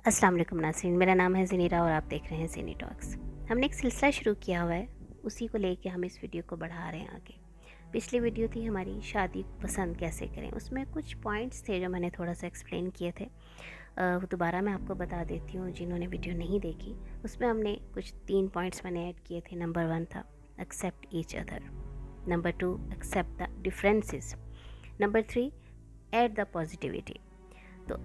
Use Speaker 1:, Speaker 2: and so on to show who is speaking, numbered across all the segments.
Speaker 1: अस्सलाम वालेकुम नाज़रीन, मेरा नाम है ज़नीरा और आप देख रहे हैं ज़नी टॉक्स। हमने एक सिलसिला शुरू किया हुआ है, उसी को लेके हम इस वीडियो को बढ़ा रहे हैं आगे। पिछली वीडियो थी हमारी शादी पसंद कैसे करें, उसमें कुछ पॉइंट्स थे जो मैंने थोड़ा सा एक्सप्लेन किए थे। वो दोबारा मैं आपको बता देती हूँ जिन्होंने वीडियो नहीं देखी। उसमें हमने कुछ 3 पॉइंट्स मैंने ऐड किए थे। नंबर 1 था accept each other, number 2 accept the differences, number 3 add the positivity. तो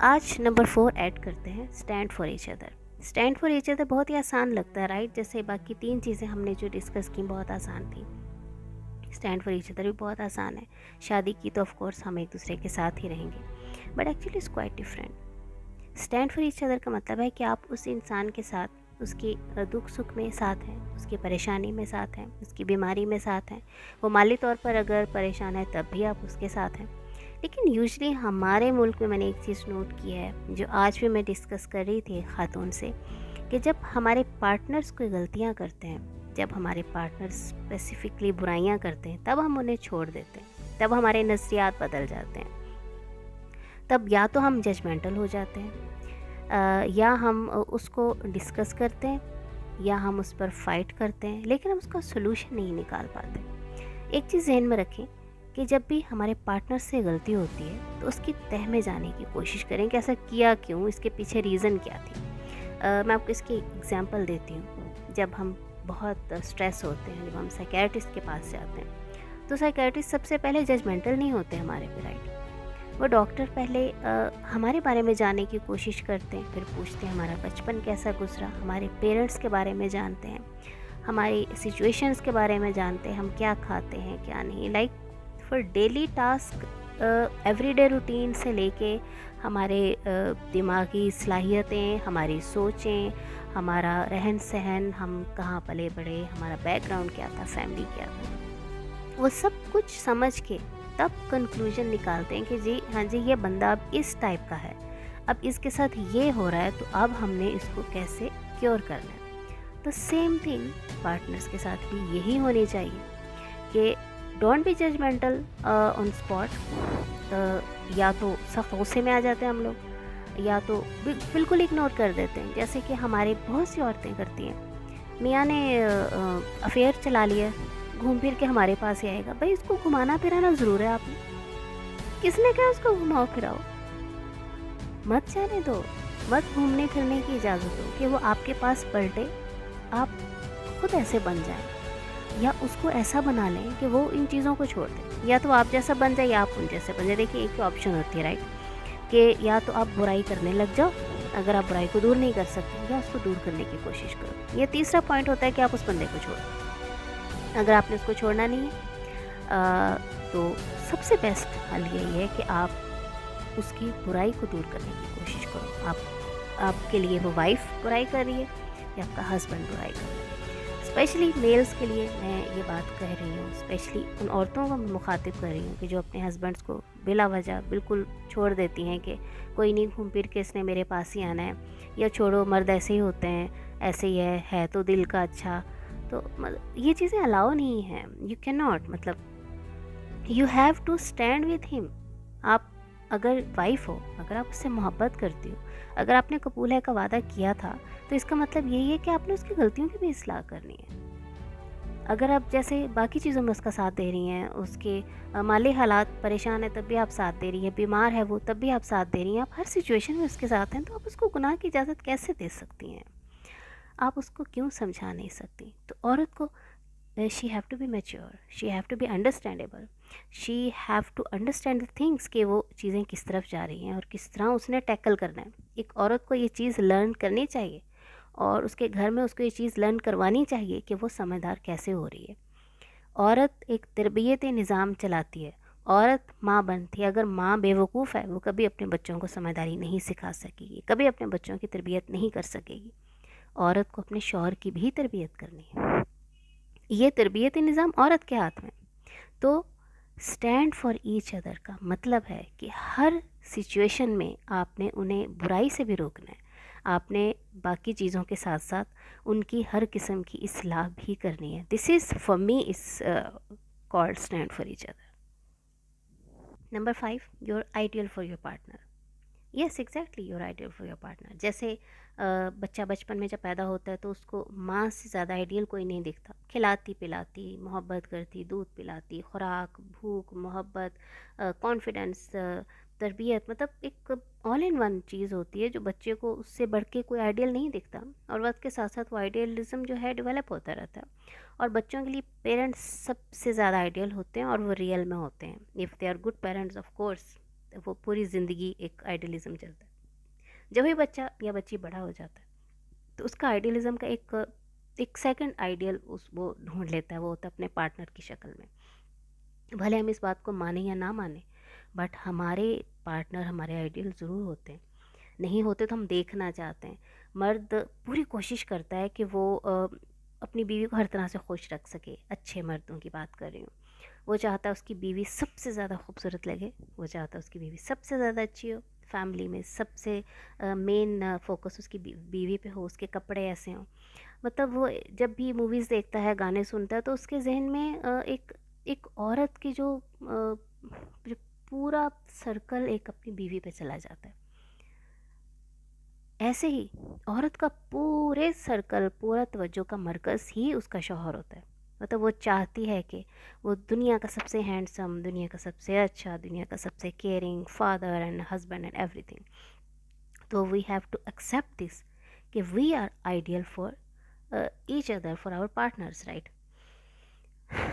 Speaker 1: आज नंबर 4 ऐड करते हैं stand for each other. Stand for each other बहुत ही आसान लगता है, राइट? जैसे बाकी 3 चीज़ें हमने जो डिस्कस की बहुत आसान थी, स्टैंड फॉर ईच अदर भी बहुत आसान है। शादी की तो ऑफ कोर्स हम एक दूसरे के साथ ही रहेंगे, but actually it's quite different. Stand for each other का मतलब है कि आप उस इंसान के साथ उसकी दुख सुख में साथ हैं, उसकी परेशानी में साथ हैं, उसकी बीमारी में साथ हैं। वो माली तौर पर अगर परेशान है तब भी आप उसके साथ हैं। लेकिन यूजली हमारे मुल्क में मैंने एक चीज़ नोट की है, जो आज भी मैं डिस्कस कर रही थी खातून से, कि जब हमारे पार्टनर्स कोई गलतियां करते हैं, जब हमारे पार्टनर्स स्पेसिफिकली बुराइयां करते हैं, तब हम उन्हें छोड़ देते हैं, तब हमारे नज़रियात बदल जाते हैं। तब या तो हम जजमेंटल हो जाते हैं, या हम उसको डिस्कस करते हैं, या हम उस पर फाइट करते हैं, लेकिन हम उसका सोल्यूशन नहीं निकाल पाते। एक चीज़ जहन में रखें कि जब भी हमारे पार्टनर से गलती होती है तो उसकी तह में जाने की कोशिश करें कि ऐसा किया क्यों, इसके पीछे रीज़न क्या थी। मैं आपको इसकी एग्जांपल देती हूँ। जब हम बहुत स्ट्रेस होते हैं, जब हम साइकियाट्रिस्ट के पास जाते हैं, तो साइकियाट्रिस्ट सबसे पहले जजमेंटल नहीं होते हमारे पे, राइट? वो डॉक्टर पहले हमारे बारे में जानने की कोशिश करते हैं, फिर पूछते हैं हमारा बचपन कैसा गुजरा, हमारे पेरेंट्स के बारे में जानते हैं, हमारी सिचुएशंस के बारे में जानते हैं, हम क्या खाते हैं क्या नहीं, like for daily task, everyday routine से लेके हमारे दिमागी सलाहियतें, हमारी सोचें, हमारा रहन सहन, हम कहाँ पले बड़े, हमारा बैकग्राउंड क्या था, फैमिली क्या था, वो सब कुछ समझ के तब कंक्लूजन निकालते हैं कि जी हाँ जी, ये बंदा अब इस टाइप का है, अब इसके साथ ये हो रहा है, तो अब हमने इसको कैसे क्योर करना है। तो सेम थिंग पार्टनर्स के साथ भी यही होनी चाहिए कि don't be judgmental on spot. या तो सख्त गुस्से में आ जाते हैं हम लोग, या तो बिल्कुल इग्नोर कर देते हैं, जैसे कि हमारी बहुत सी औरतें करती हैं। मियाँ ने अफेयर चला लिया, घूम फिर के हमारे पास ही आएगा। भाई इसको घुमाना फिराना ज़रूर है आपने, किसने कहा उसको घुमाओ फिराओ? मत जाने दो, मत घूमने फिरने की इजाज़त दो कि वो आपके पास पलटे, आप खुद ऐसे बन जाए, या उसको ऐसा बना लें कि वो इन चीज़ों को छोड़ दें। या तो आप जैसा बन जाए या आप उन जैसे बन जाए। देखिए एक ही ऑप्शन होती है, राइट? कि या तो आप बुराई करने लग जाओ, अगर आप बुराई को दूर नहीं कर सकते, या उसको दूर करने की कोशिश करो। ये तीसरा पॉइंट होता है कि आप उस बंदे को छोड़ो। अगर आपने उसको छोड़ना नहीं है तो सबसे बेस्ट हल यही है कि आप उसकी बुराई को दूर करने की कोशिश करो। आपके लिए वो वाइफ बुराई कर रही है या आपका हस्बैंड बुराई कर रहा है। स्पेशली मेल्स के लिए मैं ये बात कह रही हूँ, स्पेशली उन औरतों को मैं मुखातिब कर रही हूँ कि जो अपने हस्बैंड्स को बिला वजह बिल्कुल छोड़ देती हैं कि कोई नहीं, घूम फिर के इसने मेरे पास ही आना है, या छोड़ो मर्द ऐसे ही होते हैं, ऐसे ही है तो दिल का अच्छा। तो ये चीज़ें अलाउ नहीं हैं। यू कैन नॉट, मतलब you have to stand with him. आप अगर वाइफ हो, अगर आप उससे मोहब्बत करती हो, अगर आपने कबूल है का वादा किया था, तो इसका मतलब यही है कि आपने उसकी गलतियों की भी इस्लाह करनी है। अगर आप जैसे बाकी चीज़ों में उसका साथ दे रही हैं, उसके माली हालात परेशान है तब भी आप साथ दे रही हैं, बीमार है वो तब भी आप साथ दे रही हैं, आप हर सिचुएशन में उसके साथ हैं, तो आप उसको गुनाह की इजाज़त कैसे दे सकती हैं? आप उसको क्यों समझा नहीं सकती? तो औरत को she have to be mature, she have to be understandable, she have to understand the things कि वो चीज़ें किस तरफ जा रही हैं और किस तरह उसने टैकल करना है। एक औरत को ये चीज़ लर्न करनी चाहिए और उसके घर में उसको ये चीज़ लर्न करवानी चाहिए कि वो समझदार कैसे हो रही है। औरत एक तरबियत निज़ाम चलाती है, औरत माँ बनती है। अगर माँ बेवकूफ़ है, वो कभी अपने बच्चों को समझदारी नहीं सिखा सकेगी, कभी अपने बच्चों की तरबियत नहीं कर सकेगी। औरत को अपने शौहर की भी तरबियत करनी है, ये तरबियत निज़ाम औरत के हाथ में। तो स्टैंड फॉर ईच अदर का मतलब है कि हर सिचुएशन में आपने उन्हें बुराई से भी रोकना है, आपने बाकी चीज़ों के साथ साथ उनकी हर किस्म की इस्लाह भी करनी है। This is for me is called stand for each other. Number 5, your ideal for your partner. Yes exactly your ideal for your partner. जैसे बच्चा बचपन में जब पैदा होता है तो उसको माँ से ज़्यादा आइडियल कोई नहीं दिखता। खिलाती पिलाती, मोहब्बत करती, दूध पिलाती, खुराक, भूख, मोहब्बत, कॉन्फिडेंस, तरबियत, मतलब एक ऑल इन वन चीज़ होती है जो बच्चे को, उससे बढ़ के कोई आइडियल नहीं दिखता। और वक्त के साथ साथ वो आइडियलिज्म जो है डेवलप होता रहता है। और बच्चों के लिए पेरेंट्स सबसे ज़्यादा आइडियल होते हैं और वो रियल में होते हैं। If they are good parents of course, वो पूरी ज़िंदगी एक आइडियलिज्म चलता है। जब भी बच्चा या बच्ची बड़ा हो जाता है तो उसका आइडियलिज्म का एक सेकंड आइडियल उस वो ढूंढ लेता है, वो होता है अपने पार्टनर की शक्ल में। भले हम इस बात को माने या ना माने, बट हमारे पार्टनर हमारे आइडियल ज़रूर होते हैं। नहीं होते तो हम देखना चाहते हैं। मर्द पूरी कोशिश करता है कि वो अपनी बीवी को हर तरह से खुश रख सके। अच्छे मर्दों की बात कर रही हूँ। वो चाहता है उसकी बीवी सबसे ज़्यादा खूबसूरत लगे, वो चाहता है उसकी बीवी सबसे ज़्यादा अच्छी हो, फैमिली में सबसे मेन फोकस उसकी बीवी पे हो, उसके कपड़े ऐसे हों। मतलब वो जब भी मूवीज़ देखता है, गाने सुनता है, तो उसके जहन में एक एक औरत की जो पूरा सर्कल एक अपनी बीवी पे चला जाता है। ऐसे ही औरत का पूरे सर्कल, पूरा तवज्जो का मरकज़ ही उसका शौहर होता है। मतलब वो चाहती है कि वो दुनिया का सबसे हैंडसम, दुनिया का सबसे अच्छा, दुनिया का सबसे caring father and husband and everything. तो we have to accept this कि we are ideal for each other, for our partners, right.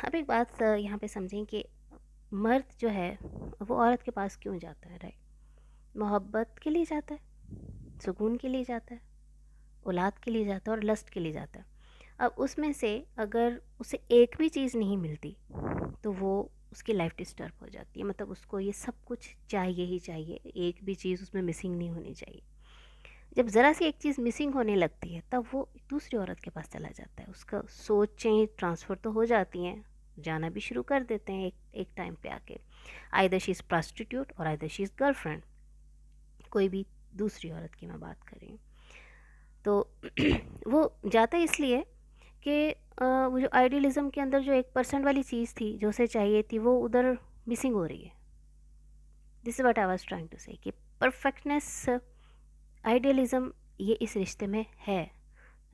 Speaker 1: अब एक बात यहाँ पे समझें कि मर्द जो है वो औरत के पास क्यों जाता है, राइट। मोहब्बत के लिए जाता है, सुकून के लिए जाता है, औलाद के लिए जाता है और लस्ट के लिए जाता है। अब उसमें से अगर उसे एक भी चीज़ नहीं मिलती तो वो उसकी लाइफ डिस्टर्ब हो जाती है। मतलब उसको ये सब कुछ चाहिए ही चाहिए, एक भी चीज़ उसमें मिसिंग नहीं होनी चाहिए। जब ज़रा सी एक चीज़ मिसिंग होने लगती है तब वो दूसरी औरत के पास चला जाता है। उसका सोचें ट्रांसफ़र तो हो जाती हैं, जाना भी शुरू कर देते हैं एक टाइम पे आके। आइदर शी इज़ प्रॉस्टिट्यूट और आइदर शी इज़ गर्लफ्रेंड, कोई भी दूसरी औरत की मैं बात कर रही हूँ। तो वो जाता है इसलिए कि वो जो आइडियलिज़म के अंदर जो 1% वाली चीज़ थी जो उसे चाहिए थी वो उधर मिसिंग हो रही है। This is what I was trying to say कि परफेक्टनेस, आइडियलिज़म ये इस रिश्ते में है।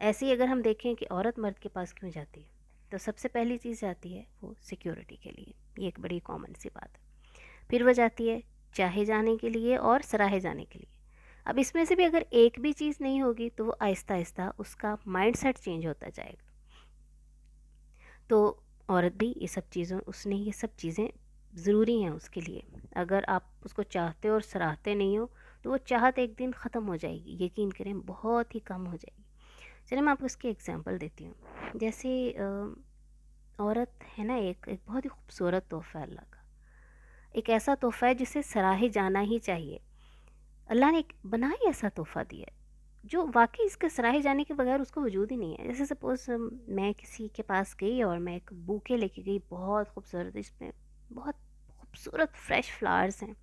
Speaker 1: ऐसे ही अगर हम देखें कि औरत मर्द के पास क्यों जाती है, तो सबसे पहली चीज़ जाती है वो सिक्योरिटी के लिए। ये एक बड़ी कॉमन सी बात है। फिर वह जाती है चाहे जाने के लिए और सराहे जाने के लिए। अब इसमें से भी अगर एक भी चीज़ नहीं होगी तो वो आहिस्ता आहिस्ता उसका माइंडसेट चेंज होता जाएगा। तो औरत भी ये सब चीज़ों, उसने ये सब चीज़ें ज़रूरी हैं उसके लिए। अगर आप उसको चाहते और सराहते नहीं हो तो वो चाहत एक दिन ख़त्म हो जाएगी, यकीन करें बहुत ही कम हो जाएगी। चलिए मैं आपको इसकी एग्जांपल देती हूँ। जैसे औरत है ना, एक बहुत ही खूबसूरत तोहफ़ा है अल्लाह का। एक ऐसा तोहफ़ा है जिसे सराहे जाना ही चाहिए। अल्लाह ने एक बना ही ऐसा तोहफ़ा दिया है जो वाकई इसके सराहे जाने के बगैर उसका वजूद ही नहीं है। जैसे सपोज़ मैं किसी के पास गई और मैं एक बुके लेके गई, बहुत खूबसूरत, इसमें बहुत खूबसूरत फ्रेश फ्लावर्स हैं,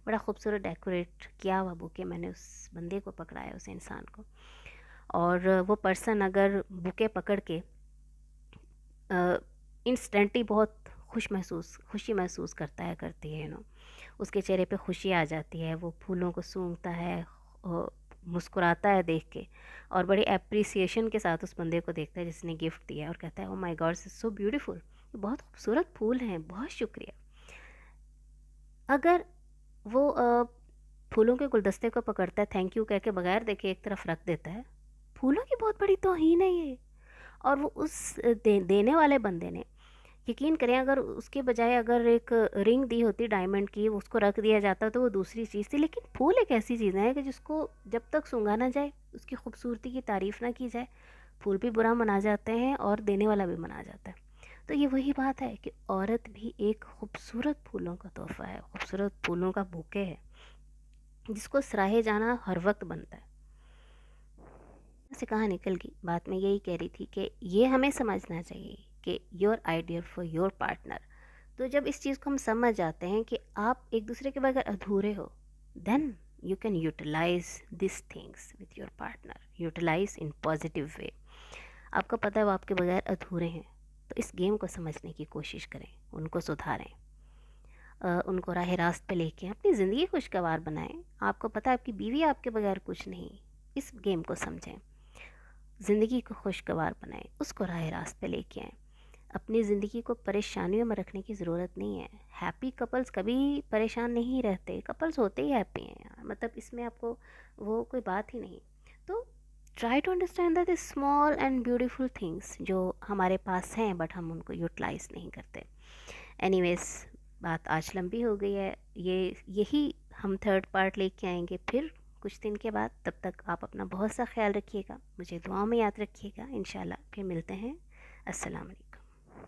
Speaker 1: बड़ा खूबसूरत डेकोरेट किया हुआ बुके। मैंने उस बंदे को पकड़ाया, उस इंसान को, और वो पर्सन अगर बुके पकड़ के इंस्टेंटली बहुत खुशी महसूस करता है, करती है, उसके चेहरे पे खुशी आ जाती है, वो फूलों को सूंघता है, मुस्कुराता है देख के, और बड़ी एप्रिसिएशन के साथ उस बंदे को देखता है जिसने गिफ्ट दिया, और कहता है oh my God it's so beautiful, बहुत खूबसूरत फूल हैं, बहुत शुक्रिया। अगर वो फूलों के गुलदस्ते को पकड़ता है, थैंक यू कह के बगैर देखे एक तरफ रख देता है, फूलों की बहुत बड़ी तौहीन है ये। और वो उस देने वाले बंदे ने, यकीन करें, अगर उसके बजाय अगर एक रिंग दी होती डायमंड की, उसको रख दिया जाता तो वो दूसरी चीज़ थी। लेकिन फूल एक ऐसी चीज़ है कि जिसको जब तक सूंघा ना जाए, उसकी खूबसूरती की तारीफ़ ना की जाए, फूल भी बुरा मना जाते हैं और देने वाला भी मना जाता है। तो ये वही बात है कि औरत भी एक खूबसूरत फूलों का तोहफ़ा है, खूबसूरत फूलों का बुके है, जिसको सराहे जाना हर वक्त बनता है। से कहाँ निकल गई बात, मैं यही कह रही थी कि ये हमें समझना चाहिए कि your ideal for your partner. तो जब इस चीज़ को हम समझ जाते हैं कि आप एक दूसरे के बगैर अधूरे हो, then you can utilize this things with your partner, utilize in positive way. आपको पता है वो आपके बगैर अधूरे हैं, तो इस गेम को समझने की कोशिश करें, उनको सुधारें। उनको राह रास्त पे लेके अपनी ज़िंदगी खुशगवार बनाएं। आपको पता है आपकी बीवी आपके बगैर कुछ नहीं। इस गेम को समझें, ज़िंदगी को खुशगवार बनाएं, उसको राह रास्त पे लेके आएँ। अपनी ज़िंदगी को परेशानियों में रखने की ज़रूरत नहीं है। हैप्पी कपल्स कभी परेशान नहीं रहते, कपल्स होते ही हैप्पी हैं यार, मतलब इसमें आपको वो कोई बात ही नहीं। तो try to understand that small and beautiful things जो हमारे पास हैं बट हम उनको यूटिलाइज़ नहीं करते। एनीवेज, बात आज लंबी हो गई है। यही हम थर्ड पार्ट लेके आएंगे फिर कुछ दिन के बाद। तब तक आप अपना बहुत सा ख्याल रखिएगा, मुझे दुआओं में याद रखिएगा। इंशाल्लाह फिर मिलते हैं। अस्सलाम वालेकुम।